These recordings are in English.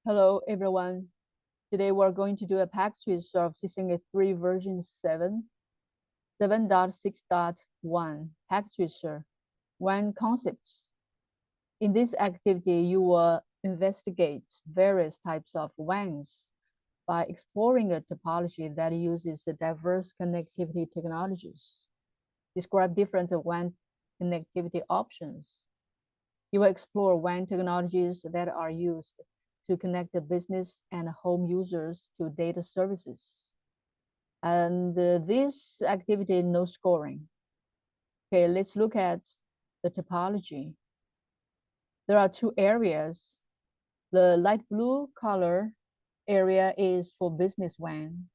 Hello, everyone. Today we're going to do a pack switch of CCNA 3 version 7.6.1 pack switcher WAN concepts. In this activity, you will investigate various types of WANs by exploring a topology that uses diverse connectivity technologies. Describe different WAN connectivity options. You will explore WAN technologies that are used to connect the business and home users to data services. And this activity, no scoring. Okay, let's look at the topology. There are two areas. The light blue color area is for business WAN.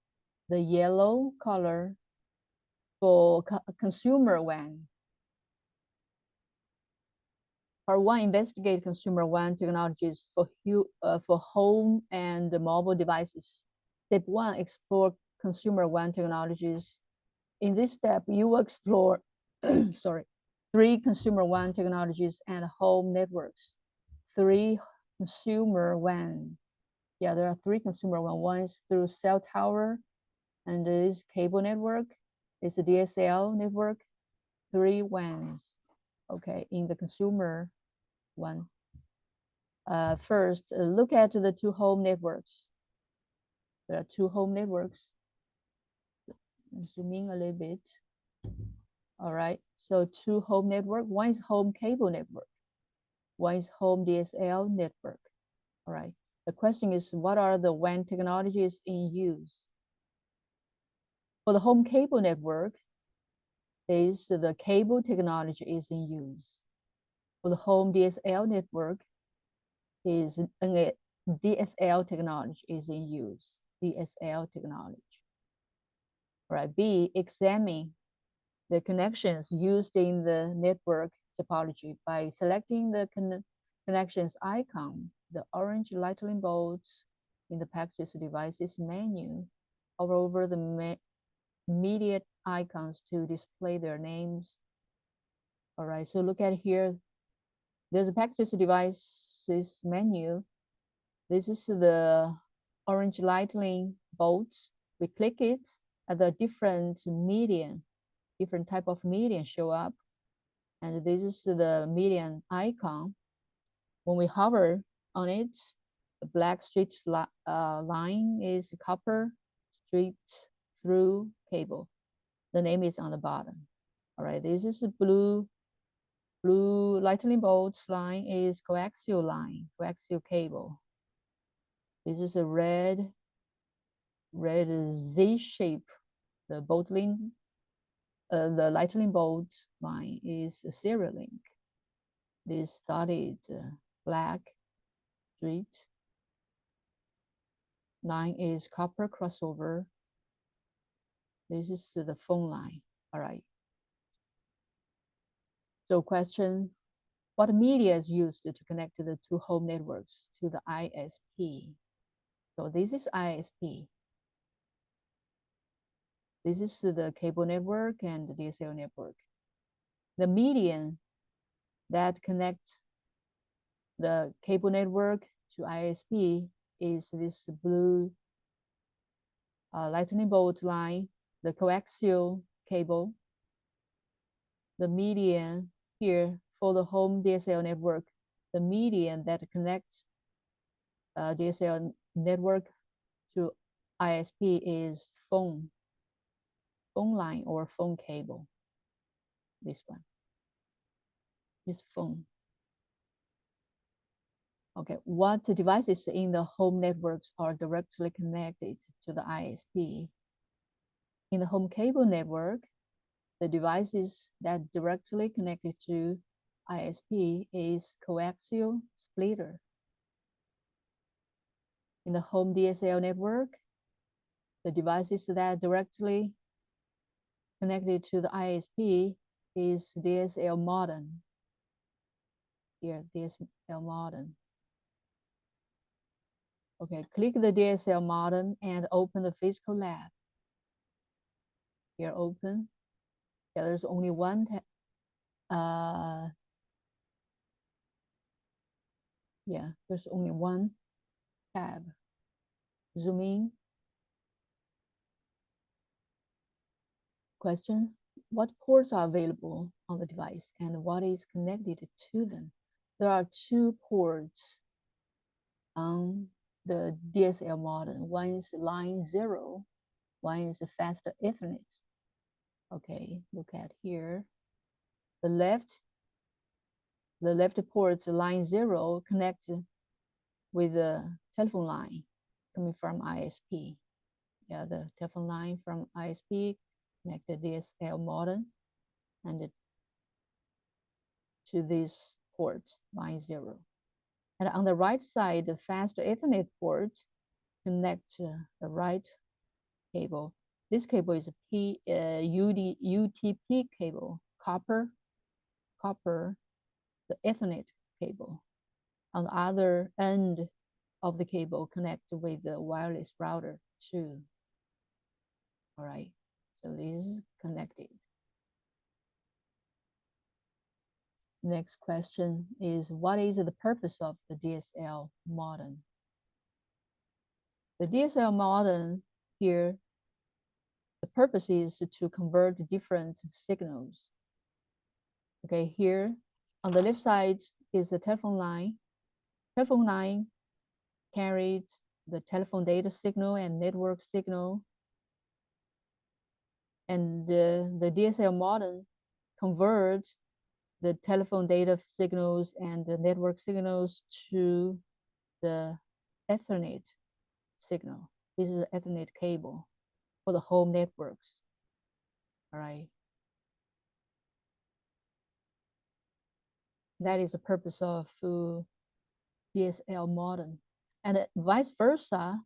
The yellow color for consumer WAN. Part 1, investigate consumer WAN technologies for home and mobile devices. Step 1, explore consumer WAN technologies. In this step, you will explore three consumer WAN technologies and home networks. Three consumer WAN. Yeah, there are three consumer WAN. One is through cell tower, and this cable network. It's a DSL network. Three WANs. Okay, in the consumer one. First, look at the two home networks. There are two home networks. Zoom in a little bit. All right, so two home network. One is home cable network. One is home DSL network. All right, the question is, what are the WAN technologies in use? For the home cable network, the cable technology is in use. For the home DSL network, is DSL technology is in use. DSL technology. All right, B, examine the connections used in the network topology by selecting the connections icon, the orange lightning bolts in the package devices menu, hover over the immediate icons to display their names. All right, so look at here. There's a package devices menu. This is the orange lightning bolts. We click it at the different type of median show up. And this is the median icon. When we hover on it, the black straight line is copper straight through cable. The name is on the bottom. All right, this is a blue lightning bolt line is coaxial line, coaxial cable. This is a red Z shape. The bolt link, the lightning bolt line is a serial link. This dotted black straight line is copper crossover. This is the phone line. All right. So question, what media is used to connect the two home networks to the ISP? So this is ISP. This is the cable network and the DSL network. The median that connects the cable network to ISP is this blue lightning bolt line, the coaxial cable. The median here for the home DSL network, the median that connects DSL network to ISP is phone line or phone cable. This one, this phone. Okay, what devices in the home networks are directly connected to the ISP? In the home cable network, the devices that directly connected to ISP is coaxial splitter. In the home DSL network, the devices that directly connected to the ISP is DSL modem. Here, DSL modem. Okay, click the DSL modem and open the physical lab. Here, open. Yeah, there's only one. Yeah, there's only one tab. Zoom in. Question: what ports are available on the device and what is connected to them? There are two ports on the DSL modem. One is line 0, one is a faster Ethernet. Okay, look at here. The left port, line 0, connects with the telephone line coming from ISP. Yeah, the telephone line from ISP connected DSL modem and to this port, line 0. And on the right side, the fast Ethernet port connects the right cable. This cable is a UTP cable, copper, the Ethernet cable. On the other end of the cable connect with the wireless router too. All right, so this is connected. Next question is, what is the purpose of the DSL modem? The DSL modem here, the purpose is to convert different signals. Okay, here on the left side is the telephone line. Telephone line carried the telephone data signal and network signal. And the DSL modem converts the telephone data signals and the network signals to the Ethernet signal. This is an Ethernet cable for the home networks. All right. That is the purpose of DSL modem. And vice versa,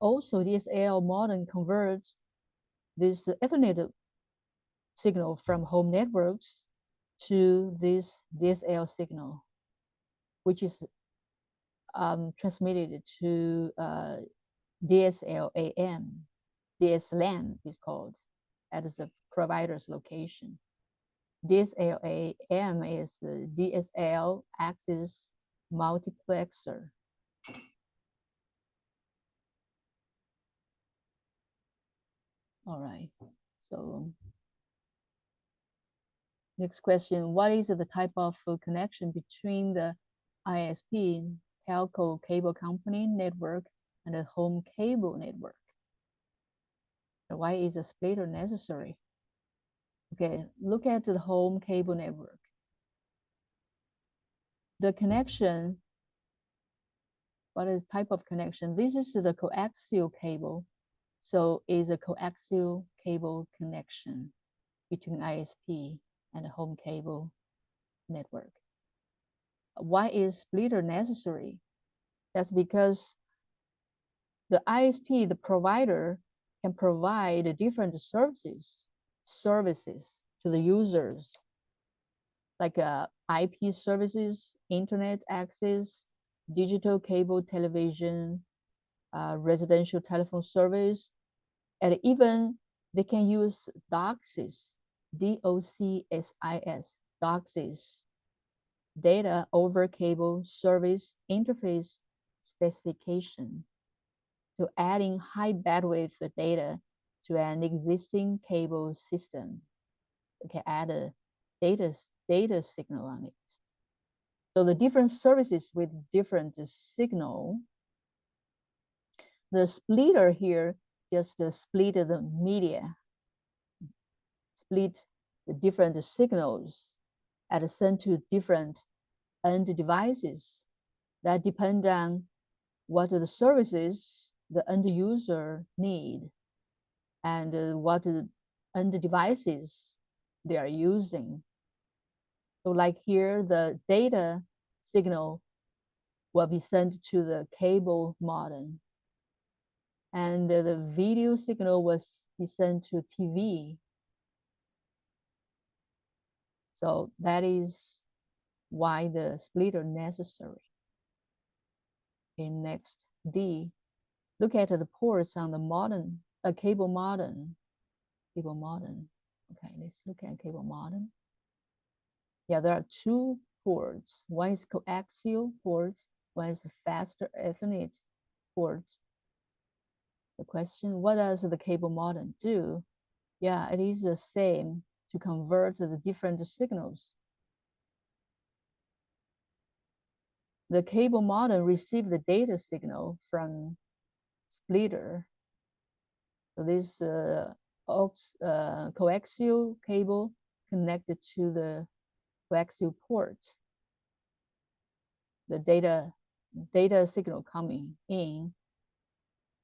also DSL modem converts this Ethernet signal from home networks to this DSL signal, which is transmitted to DSL AM. DSLAN is called at the provider's location. DSL AM is DSL access multiplexer. All right, so next question, what is the type of connection between the ISP, telco cable company network, and the home cable network? Why is a splitter necessary? Okay, look at the home cable network. The connection, what is type of connection? This is the coaxial cable. So is a coaxial cable connection between ISP and the home cable network. Why is splitter necessary? That's because the ISP, the provider, can provide different services to the users, like IP services, internet access, digital cable television, residential telephone service, and even they can use DOCSIS, DOCSIS, DOCSIS, data over cable service interface specification, to adding high bandwidth data to an existing cable system. You can add a data signal on it. So the different services with different signal. The splitter here just split the media, split the different signals and send to different end devices that depend on what the services the end user need and what the end devices they are using. So like here, the data signal will be sent to the cable modem, and the video signal will be sent to TV. So that is why the splitter necessary. Okay, next, D. Look at the ports on the modem, cable modem. Cable modem. Okay, let's look at cable modem. Yeah, there are two ports. One is coaxial port, one is faster Ethernet ports. The question, what does the cable modem do? Yeah, it is the same to convert the different signals. The cable modem receives the data signal from splitter. So this coaxial cable connected to the coaxial ports. The data signal coming in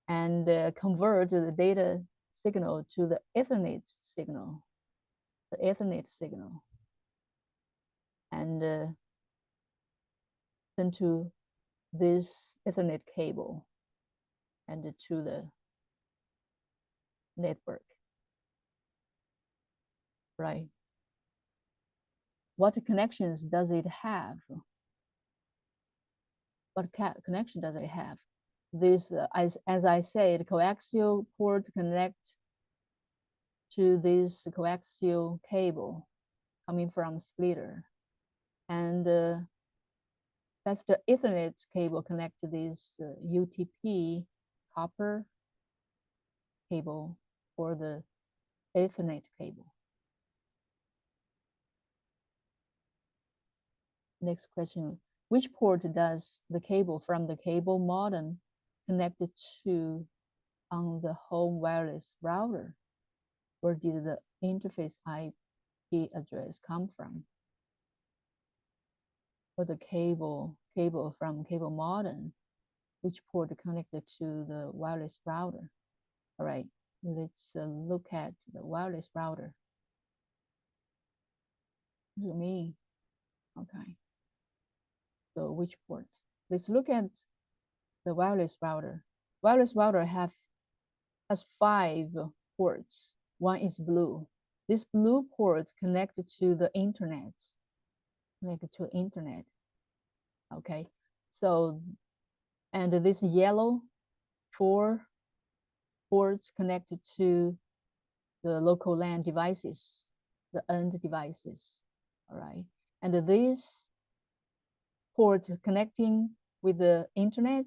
and convert the data signal to the Ethernet signal, and send to this Ethernet cable and to the network, right? What connections does it have? What connection does it have? This, as I said, coaxial port connects to this coaxial cable coming from splitter, and that's the Ethernet cable connect to this UTP copper cable or the Ethernet cable. Next question, which port does the cable from the cable modem connected to on the home wireless router? Where did the interface IP address come from? For the cable from cable modem, which port connected to the wireless router? All right, let's look at the wireless router. Zoom in. Okay. So which port? Let's look at the wireless router. Wireless router has 5 ports. One is blue. This blue port connected to the internet. Okay. So, and this yellow 4 ports connected to the local LAN devices, the end devices. All right. And this port connecting with the internet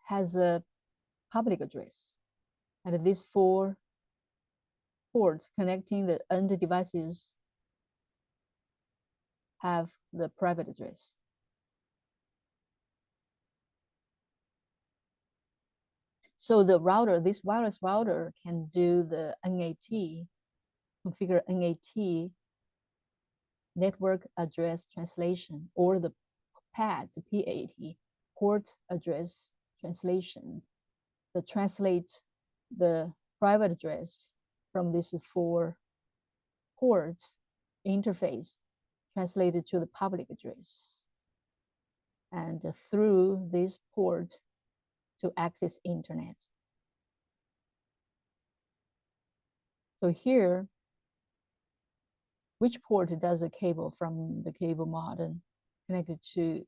has a public address. And these 4 ports connecting the end devices have the private address. So the router, this wireless router can do the NAT, configure NAT, network address translation, or the PAT, PAT, port address translation, to translate the private address from these 4 ports interface translated to the public address, and through this port to access internet. So here, which port does a cable from the cable modem connected to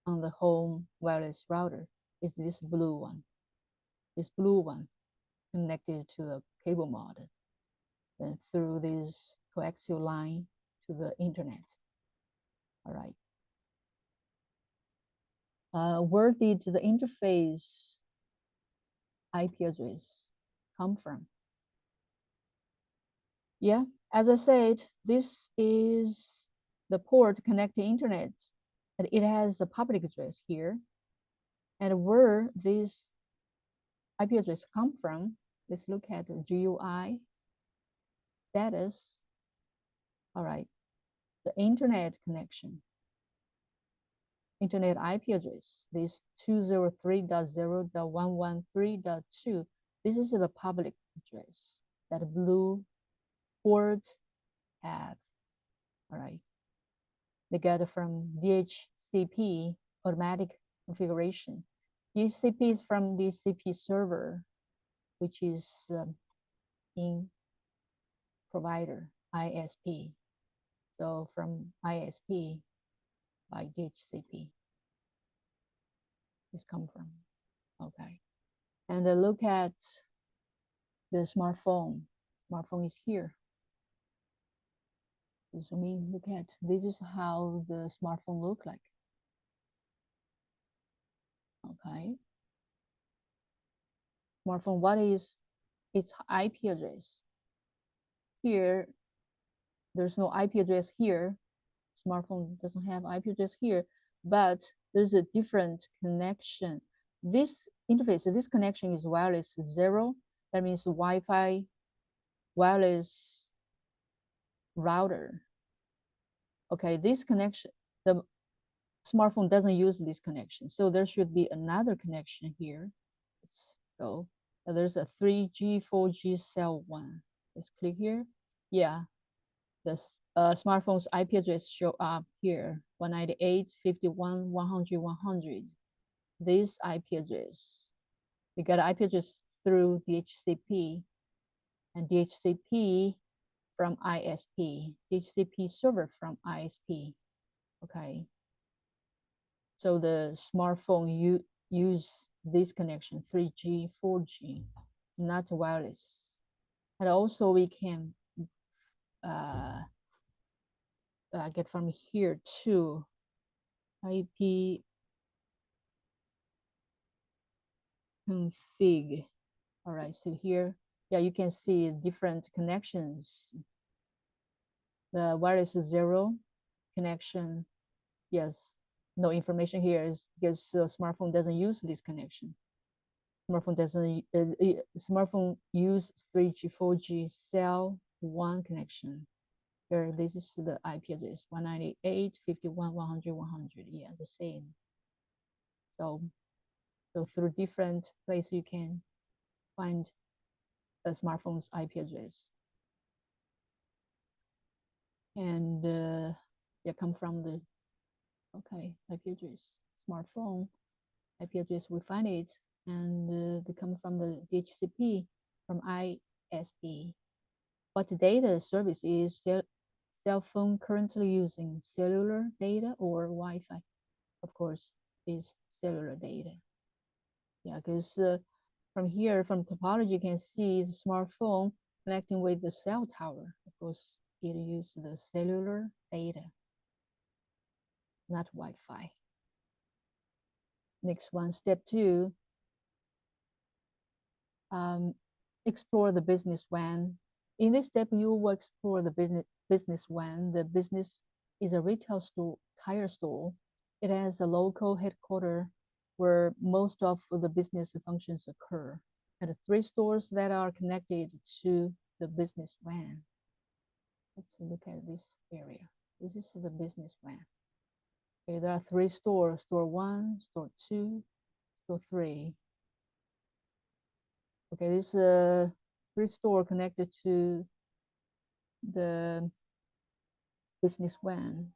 on the home wireless router? Is this blue one. This blue one connected to the cable modem, then through this coaxial line to the internet. All right. Where did the interface IP address come from? Yeah, as I said, this is the port connecting internet, and it has a public address here. And where this IP address come from, let's look at the GUI status. All right, the internet connection. Internet IP address, this 203.0.113.2. This is the public address that blue port have. All right. They get it from DHCP, automatic configuration. DHCP is from DHCP server, which is in provider, ISP. So from ISP by DHCP, this come from, okay. And look at the smartphone. Smartphone is here. Zoom in, look at, this is how the smartphone look like. Okay. Smartphone, what is its IP address? Here, there's no IP address here. Smartphone doesn't have IP address here, but there's a different connection. This interface, this connection is wireless 0. That means Wi-Fi wireless router. Okay, this connection, the smartphone doesn't use this connection. So there should be another connection here. Let's go. There's a 3G, 4G cell one. Let's click here. Yeah, the smartphone's IP address show up here, 198.51.100.100. This IP address. We got IP address through DHCP, and DHCP from ISP, DHCP server from ISP. Okay. So the smartphone use this connection, 3G, 4G, not wireless. And also we can get from here too, IP config. All right, so here, yeah, you can see different connections. The wireless 0 connection, yes, no information here is because smartphone doesn't use this connection. Smartphone doesn't. Smartphone use 3G, 4G cell 1 connection. Here, this is the IP address 198.51.100.100. Yeah, the same. So through different places you can find a smartphone's IP address. And yeah, come from the IP address, smartphone IP address. We find it, and they come from the DHCP from ISP. What data service is cell phone currently using? Cellular data or Wi-Fi? Of course, is cellular data. Yeah, because from here, from topology, you can see the smartphone connecting with the cell tower. Of course, it uses the cellular data, not Wi-Fi. Next one, step 2, explore the business WAN. In this step, you will explore the business WAN. The business is a retail store, tire store. It has a local headquarters where most of the business functions occur, and 3 stores that are connected to the business WAN. Let's look at this area. This is the business WAN. Okay, there are 3 stores: store 1, store 2, store 3. Okay, this 3 store connected to the business WAN,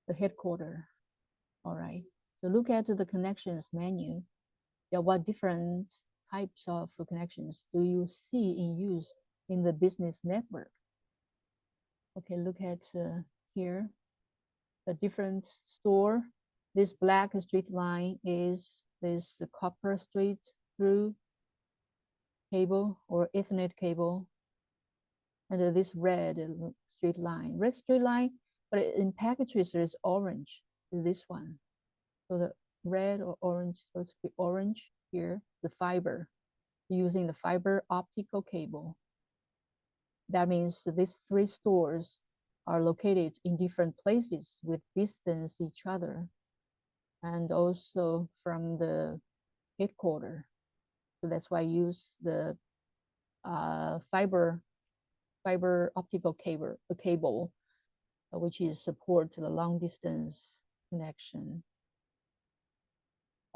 the headquarters. All right. So look at the connections menu. Yeah, what different types of connections do you see in use in the business network? Okay, look at here, the different store. This black straight line is this copper straight through cable or Ethernet cable, and this red straight line. Red straight line, but in packet tracer is orange, is this one. So the red or orange, supposed to be orange here, the fiber, using the fiber optical cable. That means these 3 stores are located in different places with distance each other, and also from the headquarters. So that's why I use the fiber optical cable, which is support to the long distance connection.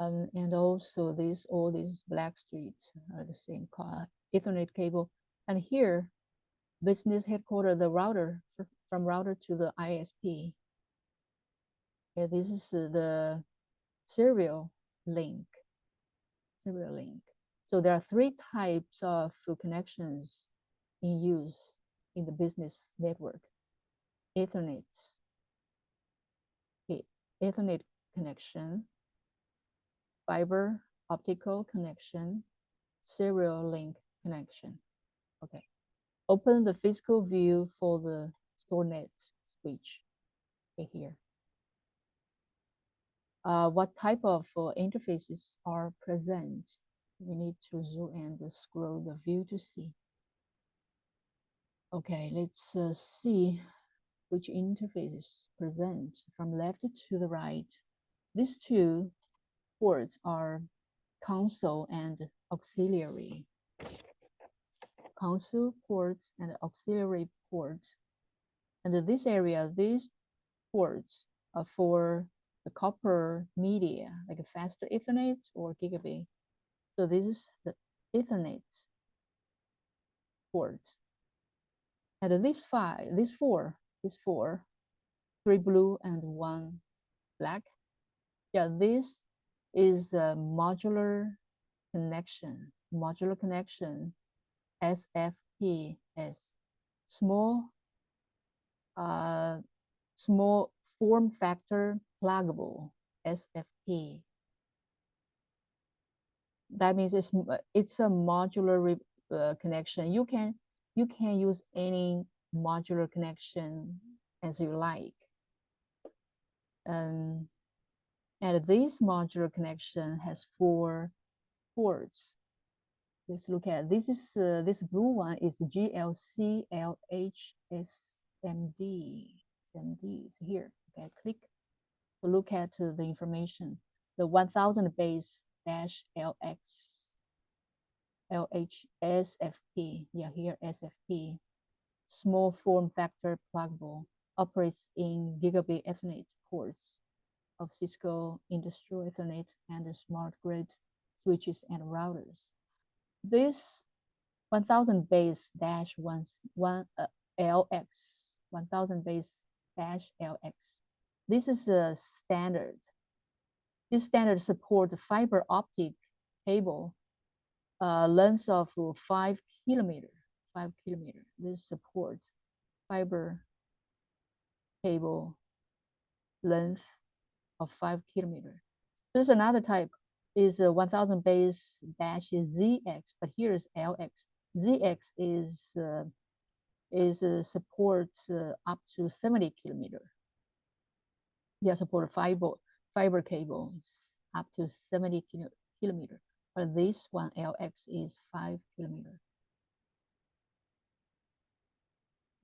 And also all these black streets are the same Ethernet cable. And here, business headquarters, the router, from router to the ISP. Okay, this is the serial link. So there are 3 types of connections in use in the business network. Ethernet connection, fiber optical connection, serial link connection. Okay. Open the physical view for the StoreNet switch. Okay, here. what type of interfaces are present. We need to zoom and scroll the view to see. Okay, let's see which interfaces present from left to the right. These two ports are console and auxiliary. Console ports and auxiliary ports. And this area, these ports are for the copper media, like a faster Ethernet or gigabit. So this is the Ethernet port. And these four, 3 blue and 1 black. Yeah, this is the modular connection. Modular connection, SFPS, small, small form factor pluggable, SFP. That means it's a modular connection. You can use any modular connection as you like. And this modular connection has 4 ports. Let's look at this. Is this blue one is GLC LHSMD. SMD is here. Okay, click to look at the information. The 1000 base dash LHSFP. Yeah, here SFP. Small form factor pluggable, operates in gigabit Ethernet ports of Cisco Industrial Ethernet and smart grid switches and routers. This 1000 base dash 1 LX, 1000 base dash LX. This is a standard. This standard supports fiber optic cable, length of 5 kilometer. 5 kilometer. This supports fiber cable length of 5 kilometer. There's another type is 1000 base dash ZX, but here is LX. ZX is supports up to 70 kilometer. Yeah, support fiber cables up to 70 kilometer. But this one LX is 5 kilometer.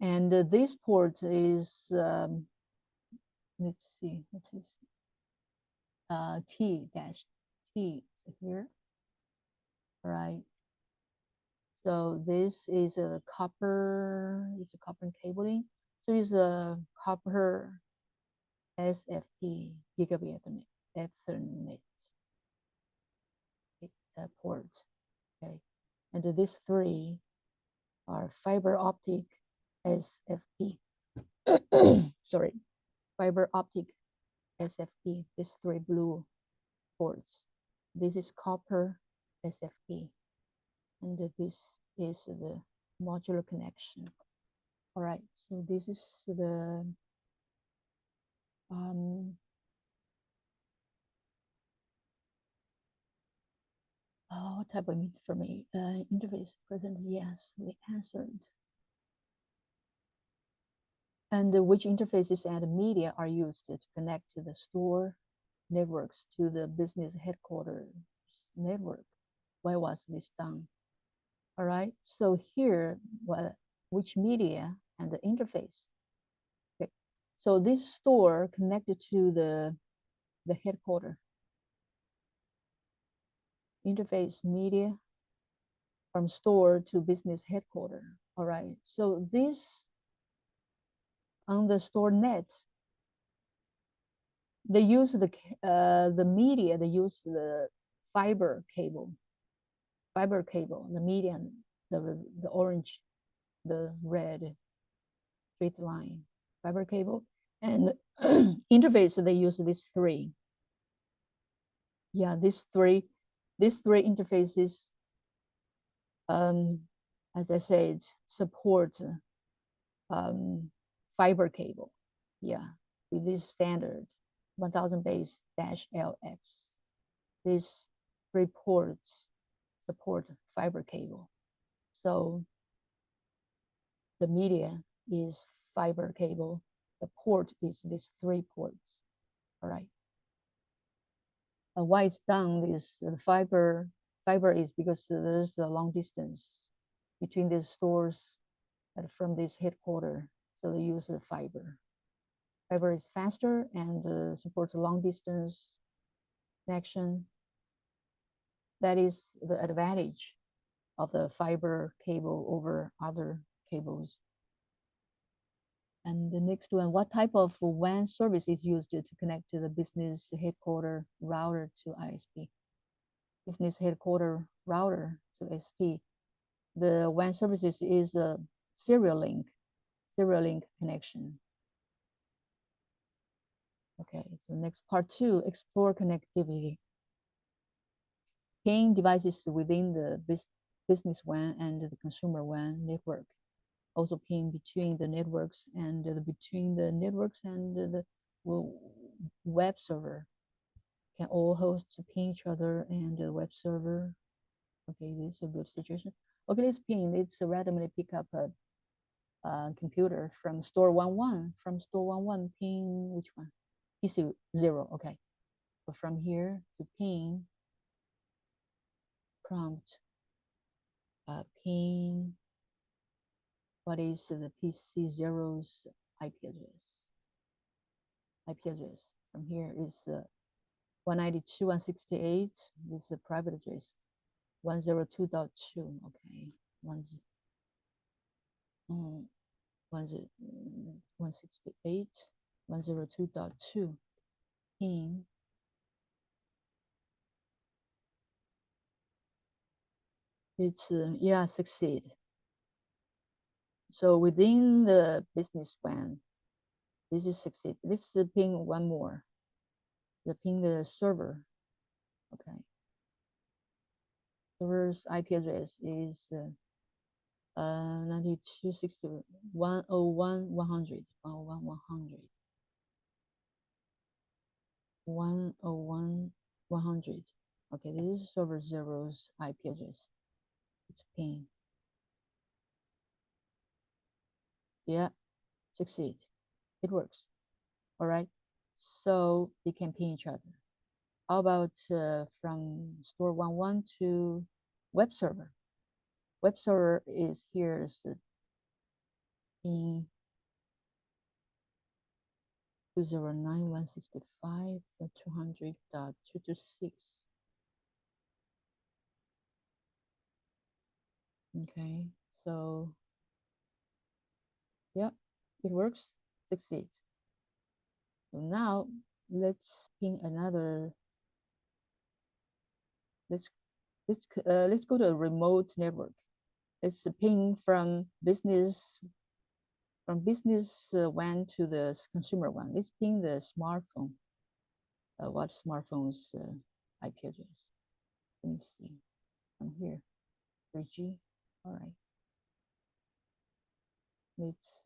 And this port is let's see, what is T here. All right. So this is a copper, it's a copper cabling. So it's a copper SFP gigabit Ethernet port. Okay. And these 3 are fiber optic SFP. Sorry, fiber optic SFP, these 3 blue ports. This is copper SFP, and this is the modular connection. All right, so this is the what type of information interface present? Yes, we answered. And which interfaces and media are used to connect to the store networks to the business headquarters network? Why was this done? All right, so here, which media and the interface? Okay, so this store connected to the headquarters. Interface media from store to business headquarters. All right, so this on the store net, they use the media, they use the fiber cable, the median, the orange, the red straight line fiber cable, and interface, they use these 3. Yeah, these three interfaces, as I said, support fiber cable. Yeah, with this standard 1000 base dash LX. These 3 ports support fiber cable. So the media is fiber cable. The port is these 3 ports. All right. Why it's done is the fiber is because there's a long distance between these stores and from this headquarter, so they use the fiber. Fiber is faster and supports long distance connection. That is the advantage of the fiber cable over other cables. And the next one, what type of WAN service is used to connect to the business headquarter router to ISP? Business headquarter router to ISP. The WAN services is a serial link connection. Okay, so next part 2, explore connectivity. Ping devices within the business WAN and the consumer WAN network. Also ping between the networks and the web server. Can all hosts ping each other and the web server. Okay, this is a good situation. Okay, let's ping. It's randomly pick up a computer from store 11. From store 11, ping which one? PC 0. Okay. So from here to ping, prompt ping. What is the PC 0's IP address? IP address from here is 192.168. This is a private address. 102.2. Okay. 168. 102.2. Ping. It's yeah, succeed. So within the business WAN, this is succeed. This is ping one more. The ping the server. Okay. Server's IP address is 92.60 101 100 101 100 101 100. Okay, this is server 0's IP address. It's ping. Yeah, succeed. It works. All right. So they can ping each other. How about from store 11 to web server? Web server is here is in 209.165.200.226. Okay, so yeah, it works, succeeds. So now let's ping another. Let's go to a remote network. Let's ping from business WAN to the consumer WAN. Let's ping the smartphone. What smartphone's IP address? Let me see from here. 3G. All right. Let's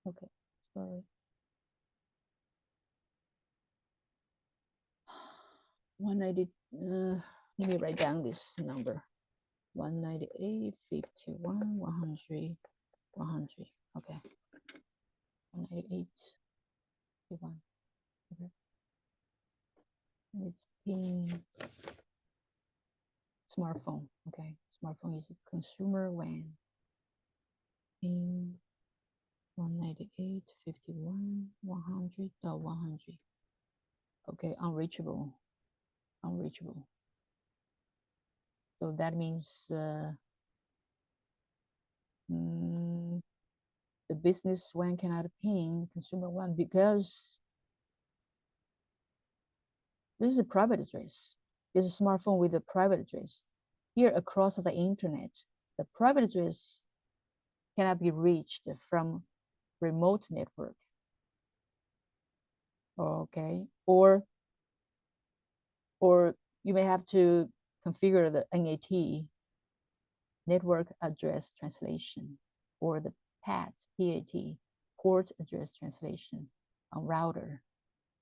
okay. Sorry. 190. Let me write down this number. 198, 51, 100, 100. Okay. 198, 51. Okay. Let's ping smartphone. Okay. Smartphone is consumer WAN. Ping 198, 51, 100.100. Okay, unreachable. Unreachable. So that means the business WAN cannot ping consumer WAN because this is a private address. This is a smartphone with a private address. Here across the internet, the private address cannot be reached from remote network. Okay, or you may have to configure the NAT, network address translation, or the PAT, port address translation on router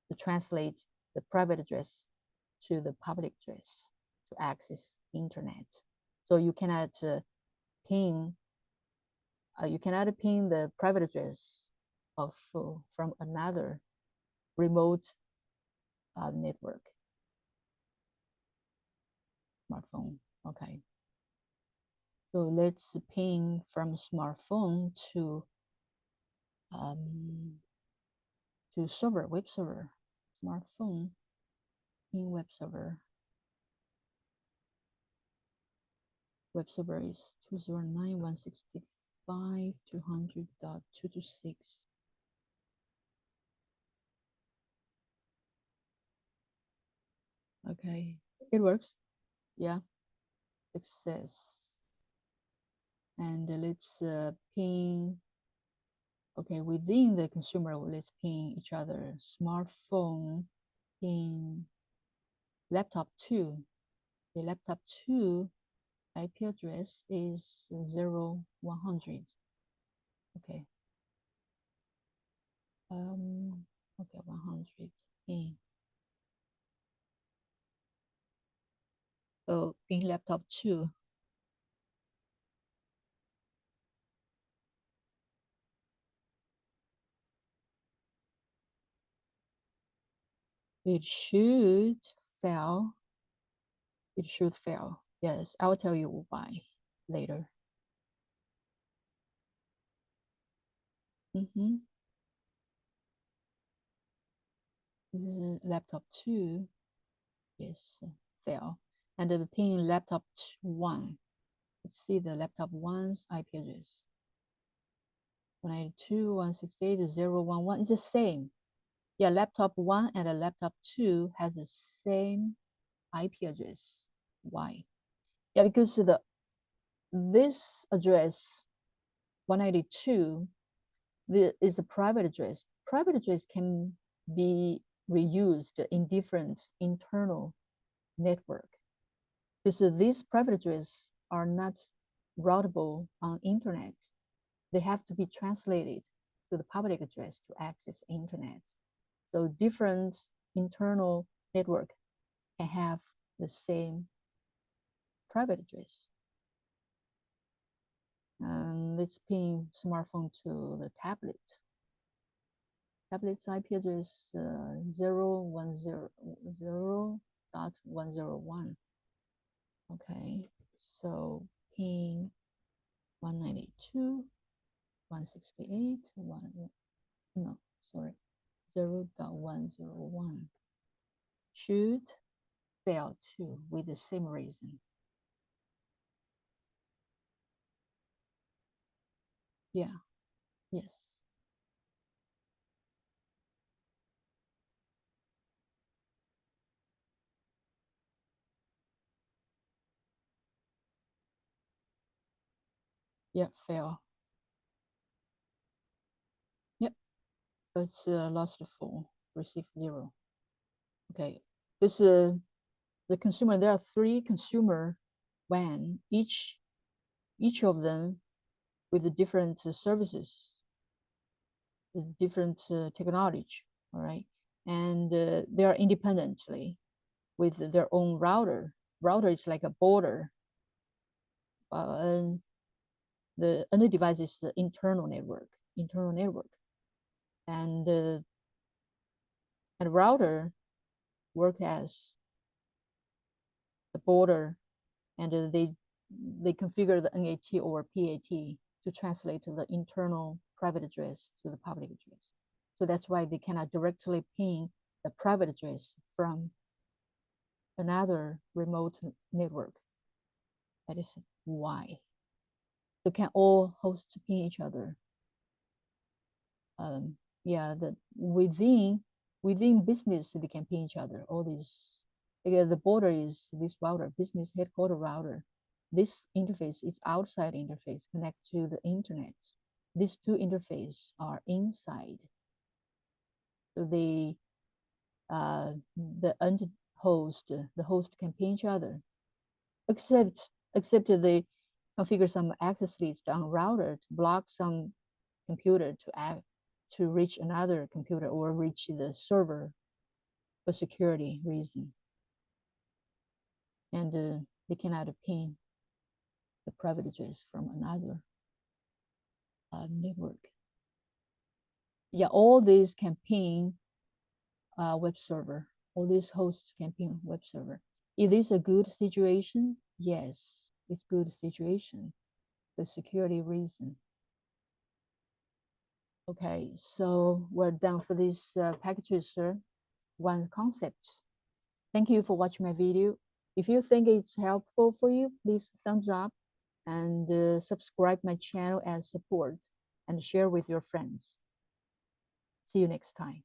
to translate the private address to the public address to access internet. So you cannot ping you cannot ping the private address of from another remote network smartphone. Okay, so let's ping from smartphone to server, web server, smartphone ping web server. Web server is 209.165.200.226. Okay, it works. Yeah, success. And let's ping. Okay, within the consumer, let's ping each other. Smartphone ping laptop 2. The laptop 2 IP address is 0100. Okay. Okay, 100 ping. So ping laptop 2. It should fail. It should fail. Yes, I'll tell you why later. This is laptop 2. Yes, fail. And the ping laptop 1. Let's see the laptop 1's IP address. 192.168.0.1.1 is the same. Yeah, laptop 1 and the laptop 2 has the same IP address. Why? Yeah, because this address 192 is a private address. Private address can be reused in different internal network. Because these private addresses are not routable on internet. They have to be translated to the public address to access internet. So different internal network can have the same private address. Let's ping smartphone to the tablet. Tablet's IP address 0.101. Okay, so ping 192.168, no, sorry, 0.101 should fail too with the same reason. Yeah, yes. Yep, fail. Yep, it's lost 4, receive 0. Okay, this the consumer. There are 3 consumer WAN, each of them with the different services, with different technology. All right, and they are independently with their own router. Router is like a border. And the other device is the internal network. And router work as the border, and they configure the NAT or PAT to translate the internal private address to the public address. So that's why they cannot directly ping the private address from another remote network. That is why. They can all host ping each other. Yeah, within business they can ping each other. All these, because the border is this router, business headquarter router. This interface is outside interface connect to the internet. These 2 interfaces are inside. So the end host, the host can ping each other, except they configure some access list on router to block some computer to reach another computer or reach the server for security reason. And they cannot ping the private address from another. network. Yeah, all these campaign web server, all these hosts campaign web server. Is this a good situation? Yes, it's good situation for security reason. Okay, so we're done for this packages, sir. WAN concepts. Thank you for watching my video. If you think it's helpful for you, please thumbs up and subscribe my channel as support and share with your friends. See you next time.